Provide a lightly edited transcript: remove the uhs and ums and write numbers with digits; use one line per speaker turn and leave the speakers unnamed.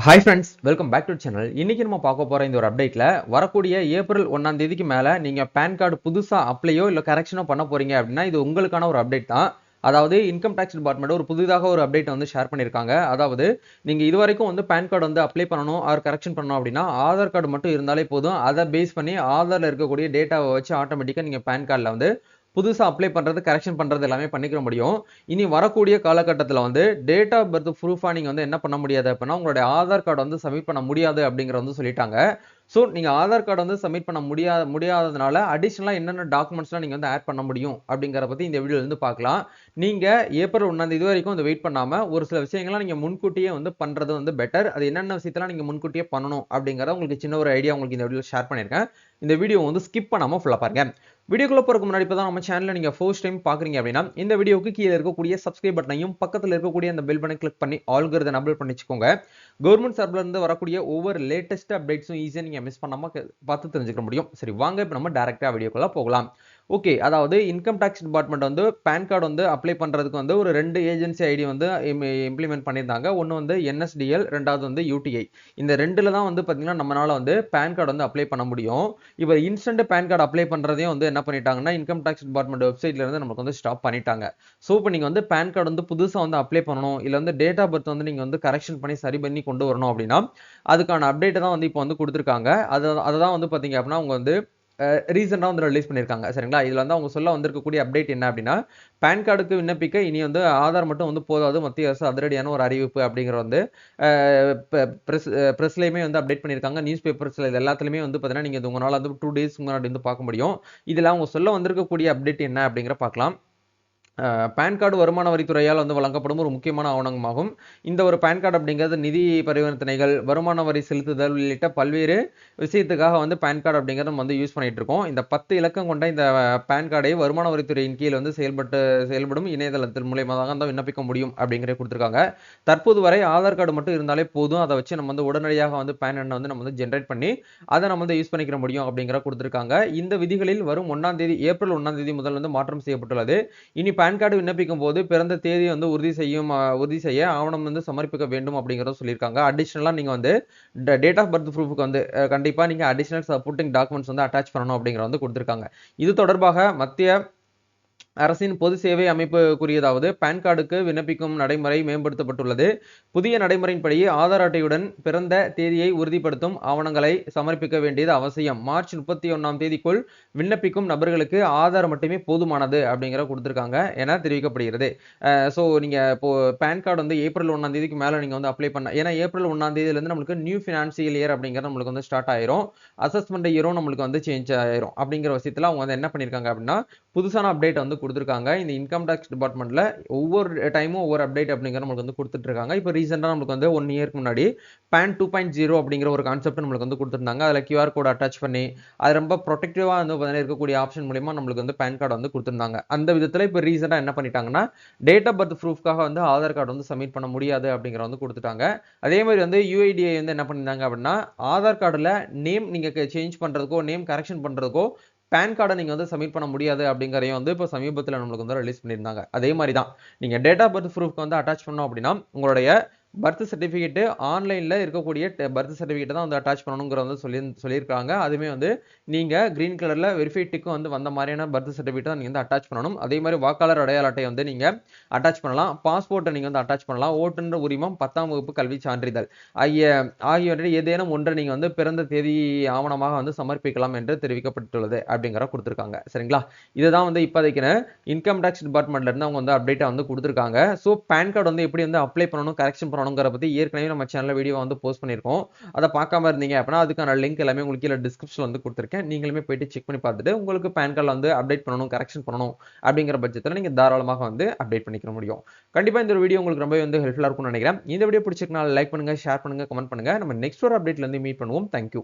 Hi friends, welcome back to channel. இன்னைக்கு நம்ம பார்க்க போற இந்த ஒரு அப்டேட்ல வரக்கூடிய ஏப்ரல் 1ஆம் தேதிக்கு மேல நீங்க பான் கார்டு புதுசா அப்ளையோ இல்ல கரெக்ஷனோ பண்ண போறீங்க அப்படின்னா இது உங்களுக்கான ஒரு அப்டேட் தான். அதாவது இன்கம் டாக்ஸ் டிபார்ட்மெண்ட் ஒரு புதிதாக ஒரு அப்டேட் வந்து ஷேர் பண்ணியிருக்காங்க. அதாவது நீங்க இதுவரைக்கும் வந்து பான் கார்டு வந்து அப்ளை பண்ணணும் ஆர் கரெக்ஷன் பண்ணணும் அப்படின்னா ஆதார் கார்டு மட்டும் இருந்தாலே போதும். அதை பேஸ் பண்ணி ஆதார்ல இருக்கக்கூடிய டேட்டாவை வச்சு ஆட்டோமேட்டிக்கா நீங்க பான் கார்டில் வந்து புதுசா அப்ளை பண்றது, கரெக்ஷன் பண்றது எல்லாமே பண்ணிக்க முடியும். இனி வரக்கூடிய காலகட்டத்தில வந்து டேட் ஆஃப் பர்த் ப்ரூஃபா நீங்க வந்து என்ன பண்ண முடியாது அப்படின்னா, உங்களுடைய ஆதார் கார்டு வந்து சப்மிட் பண்ண முடியாது அப்படிங்கிறத வந்து சொல்லிட்டாங்க. ஸோ நீங்க ஆதார் கார்டு வந்து சப்மிட் பண்ண முடியாததுனால அடிஷனலா என்னென்ன டாக்குமெண்ட்ஸ்லாம் நீங்க வந்து ஆட் பண்ண முடியும் அப்படிங்கிறத பத்தி இந்த வீடியோல இருந்து பார்க்கலாம். நீங்க ஏப்ரல் 1ஆம் தேதி வரைக்கும் வந்து வெயிட் பண்ணாம ஒரு சில விஷயங்கள்லாம் நீங்க முன்கூட்டியே வந்து பண்றது வந்து பெட்டர். அது என்னென்ன விஷயத்தலாம் நீங்க முன்கூட்டியே பண்ணணும் அப்படிங்கிறத உங்களுக்கு சின்ன ஒரு ஐடியா உங்களுக்கு இந்த வீடியோல ஷேர் பண்ணியிருக்கேன். இந்த வீடியோ வந்து ஸ்கிப் பண்ணாம ஃபுல்லா பாருங்க. வீடியோக்குள்ள போறதுக்கு முன்னாடி இப்பதான் நம்ம சேனலை நீங்க ஃபர்ஸ்ட் டைம் பாக்குறீங்க அப்படின்னா இந்த வீடியோக்கு கீழே இருக்கக்கூடிய சப்ஸ்கிரைப் பட்டனையும் பக்கத்துல இருக்கக்கூடிய அந்த பெல் பட்டனை கிளிக் பண்ணி ஆல்கிறத எனேபிள் பண்ணி வச்சுக்கோங்க. கவர்மெண்ட் சார்பில் இருந்து வரக்கூடிய ஒவ்வொரு லேட்டஸ்ட் அப்டேட்ஸும் ஈஸியா நீங்க மிஸ் பண்ணாம பார்த்து தெரிஞ்சுக்க முடியும். சரி, வாங்க இப்போ நம்ம டைரக்டா வீடியோக்குள்ள போகலாம். ஓகே, அதாவது இன்கம் டாக்ஸ் டிபார்ட்மெண்ட் வந்து பான் கார்டு வந்து அப்ளை பண்றதுக்கு வந்து ஒரு 2 ஏஜென்சி ஐடி வந்து இம்ப்ளிமெண்ட் பண்ணியிருந்தாங்க. ஒன்னு வந்து NSDL, ரெண்டாவது வந்து UTI. இந்த ரெண்டுல தான் வந்து பாத்தீங்கன்னா நம்மளால வந்து பான் கார்டு வந்து அப்ளை பண்ண முடியும். இப்போ இன்ஸ்டன்ட் பான் கார்டு அப்ளை பண்றதையும் வந்து என்ன பண்ணிட்டாங்கன்னா இன்கம் டாக்ஸ் டிபார்ட்மெண்ட் வெப்சைட்ல இருந்து நமக்கு வந்து ஸ்டாப் பண்ணிட்டாங்க. ஸோ இப்போ நீங்க வந்து பான் கார்டு வந்து புதுசா வந்து அப்ளை பண்ணணும், இல்ல வந்து டேட் ஆஃப் பர்த் வந்து நீங்க வந்து கரெக்ஷன் பண்ணி சரி பண்ணி கொண்டு வரணும் அப்படின்னா அதுக்கான அப்டேட் தான் வந்து இப்போ வந்து கொடுத்துருக்காங்க. அதை தான் வந்து பாத்தீங்க அப்படின்னா அவங்க வந்து ரீசெண்டா வந்து ரிலீஸ் பண்ணியிருக்காங்க. சரிங்களா, இதுல வந்து அவங்க சொல்ல வந்திருக்கக்கூடிய அப்டேட் என்ன அப்படின்னா, பான் கார்டுக்கு விண்ணப்பிக்க இனி வந்து ஆதார் மட்டும் வந்து போதாது, மத்திய அரசு அதிரடியான ஒரு அறிவிப்பு அப்படிங்கிற வந்து பிரஸ்லயுமே வந்து அப்டேட் பண்ணியிருக்காங்க. நியூஸ் பேப்பர்ஸ்ல இது எல்லாத்துலயுமே வந்து பாத்தீங்கன்னா நீங்க உங்களால வந்து 2 டேஸ் முன்னாடி வந்து பார்க்க முடியும். இதுல அவங்க சொல்ல வந்திருக்கக்கூடிய அப்டேட் என்ன அப்படிங்கிற பார்க்கலாம். பான் கார்டு வருமான வரித்துறையால் வந்து வழங்கப்படும் ஒரு முக்கியமான ஆவணமாகும். இந்த ஒரு பான் கார்டு அப்படிங்கிறது நிதி பரிவர்த்தனைகள், வருமான வரி செலுத்துதல் உள்ளிட்ட பல்வேறு விஷயத்துக்காக வந்து பான் கார்டு அப்படிங்கிறத நம்ம வந்து யூஸ் பண்ணிட்டு இருக்கோம். இந்த 10 இலக்கம் கொண்ட இந்த பான் கார்டை வருமான வரித்துறையின் கீழ் வந்து செயல்படும் இணையதளத்தின் மூலியமா தான் விண்ணப்பிக்க முடியும் அப்படிங்கிறத கொடுத்திருக்காங்க. தற்போது வரை ஆதார் கார்டு மட்டும் இருந்தாலே போதும். அதை வச்சு நம்ம வந்து உடனடியாக வந்து பான் எண்ணை வந்து நம்ம வந்து ஜென்ரேட் பண்ணி அதை நம்ம வந்து யூஸ் பண்ணிக்க முடியும் அப்படிங்கிற கொடுத்திருக்காங்க. இந்த விதிகளில் வரும் 1ஆம் தேதி ஏப்ரல் 1ஆம் தேதி முதல் வந்து மாற்றம் செய்யப்பட்டுள்ளது. இனி பான் கார்டு விண்ணப்பிக்கும் போது பிறந்த தேதியை வந்து உறுதி செய்ய ஆவணம் வந்து சமர்ப்பிக்க வேண்டும் அப்படிங்கறத சொல்லியிருக்காங்க. அடிஷனலா நீங்க வந்து டேட் ஆஃப் பர்த் ப்ரூஃப்க்கு வந்து கண்டிப்பா நீங்க அடிஷனல் சப்போர்ட்டிங் டாக்குமெண்ட்ஸ் வந்து அட்டாச் பண்ணணும் அப்படிங்கறத வந்து கொடுத்திருக்காங்க. இது தொடர்பாக மத்திய அரசின் பொது சேவை அமைப்பு கூறியதாவது பான் கார்டுக்கு விண்ணப்பிக்கும் நடைமுறை மேம்படுத்தப்பட்டுள்ளது. புதிய நடைமுறையின்படி ஆதார் அட்டையுடன் பிறந்த தேதியை உறுதிப்படுத்தும் ஆவணங்களை சமர்ப்பிக்க வேண்டியது அவசியம். மார்ச் 31ஆம் தேதிக்குள் விண்ணப்பிக்கும் நபர்களுக்கு ஆதார் மட்டுமே போதுமானது அப்படிங்கிற கொடுத்திருக்காங்க என தெரிவிக்கப்படுகிறது. ஸோ நீங்க இப்போ பான் கார்டு வந்து ஏப்ரல் 1ஆம் தேதிக்கு மேல நீங்க வந்து அப்ளை பண்ண, ஏன்னா ஏப்ரல் 1ஆம் தேதியில இருந்து நம்மளுக்கு நியூ ஃபினான்சியல் இயர் அப்படிங்கிறது நம்மளுக்கு வந்து ஸ்டார்ட் ஆயிரும். அசஸ்மெண்ட் இயரும் நம்மளுக்கு வந்து சேஞ்ச் ஆயிரும். அப்படிங்கிற விஷயத்துல அவங்க வந்து என்ன பண்ணிருக்காங்க அப்படின்னா புதுசான அப்டேட் வந்து கொடுத்திருக்காங்க. இந்த இன்கம் டாக்ஸ் டிபார்ட்மெண்ட்ல ஒவ்வொரு டைமும் ஒவ்வொரு அப்டேட் அப்படிங்கிற நம்மளுக்கு வந்து கொடுத்துட்டு இருக்காங்க. இப்போ ரீசெண்டா நம்மளுக்கு வந்து 1 இயர்க்கு முன்னாடி பான் 2.0 அப்படிங்கிற ஒரு கான்செப்ட் நம்மளுக்கு வந்து கொடுத்திருந்தாங்க. அதுல QR கோட் அட்டாச் பண்ணி அது ரொம்ப ப்ரொடெக்டிவா வந்து இருக்கக்கூடிய ஆப்ஷன் மூலமா நம்மளுக்கு வந்து பான் கார்டு வந்து கொடுத்திருந்தாங்க. அந்த விதத்துல இப்போ ரீசெண்டா என்ன பண்ணிட்டாங்கன்னா டேட் ஆஃப் பர்த் ப்ரூஃப்காக வந்து ஆதார் கார்டு வந்து சப்மிட் பண்ண முடியாது அப்படிங்கிற வந்து கொடுத்துட்டாங்க. அதே மாதிரி வந்து UIDAI வந்து என்ன பண்ணிருந்தாங்க அப்படின்னா ஆதார் கார்டுல நேம் நீங்க சேஞ்ச் பண்றதுக்கோ நேம் கரெக்ஷன் பண்றதுக்கோ பான் கார்டை நீங்க வந்து சப்மிட் பண்ண முடியாது அப்படிங்கறதையும் வந்து இப்போ சமீபத்தில் நம்மளுக்கு வந்து ரிலீஸ் பண்ணியிருந்தாங்க. அதே மாதிரி தான் நீங்க டேட் ஆஃப் பர்த் ப்ரூஃப்க்கு வந்து அட்டாச் பண்ணோம் அப்படின்னா உங்களுடைய பர்த் சர்டிஃபிகேட் ஆன்லைன்ல இருக்கக்கூடிய பர்த் சர்டிஃபிகேட் தான் வந்து அட்டாச் பண்ணணுங்கிற வந்து சொல்லியிருக்காங்க. அதுவுமே வந்து நீங்க கிரீன் கலர்ல வெரிஃபைட் டிக்கும் வந்து வந்த மாதிரியான பர்த் சர்டிஃபிகேட் தான் நீங்க வந்து அட்டாச் பண்ணணும். அதே மாதிரி வாக்காளர் அடையாள அட்டையை வந்து நீங்க அட்டாச் பண்ணலாம். பாஸ்போர்ட்டை நீங்க வந்து அட்டாச் பண்ணலாம். ஓட்டுநர் உரிமம், 10ஆம் வகுப்பு கல்வி சான்றிதழ் ஆகியவற்றை ஏதேனும் ஒன்றை நீங்க வந்து பிறந்த தேதி ஆவணமாக வந்து சமர்ப்பிக்கலாம் என்று தெரிவிக்கப்பட்டுள்ளது அப்படிங்கிற கொடுத்திருக்காங்க. சரிங்களா, இதுதான் வந்து இப்போதைக்கு இன்கம் டாக்ஸ் டிபார்ட்மெண்ட்ல இருந்து அவங்க வந்து அப்டேட்டா வந்து கொடுத்திருக்காங்க. ஸோ பான் கார்டு வந்து எப்படி வந்து அப்ளை பண்ணணும், கரெக்ஷன் பண்ணணுங்கிற பத்தி ஏற்கனவே நம்ம சேனல்ல வீடியோ வந்து போஸ்ட் பண்ணியிருக்கோம். அதை பார்க்காம இருந்தீங்க அப்படின்னா அதுக்கான லிங்க் எல்லாமே உங்களுக்கு கீழே டிஸ்கிரிப்ஷன்ல வந்து கொடுத்திருக்கேன். நீங்களுமே போயிட்டு செக் பண்ணி பார்த்துட்டு உங்களுக்கு பான் கார்டில் வந்து அப்டேட் பண்ணணும், கரெக்ஷன் பண்ணணும் அப்படிங்கிற பட்சத்தில் நீங்க தாராளமாக வந்து அப்டேட் பண்ணிக்க முடியும். கண்டிப்பா இந்த வீடியோ உங்களுக்கு ரொம்ப வந்து ஹெல்ப்ஃபுல்லா இருக்கும்னு நினைக்கிறேன். இந்த வீடியோ பிடிச்சிருக்கனால லைக் பண்ணுங்க, ஷேர் பண்ணுங்க, கமெண்ட் பண்ணுங்க. நம்ம நெக்ஸ்ட் ஒரு அப்டேட்ல இருந்து மீட் பண்ணுவோம். தேங்க்யூ.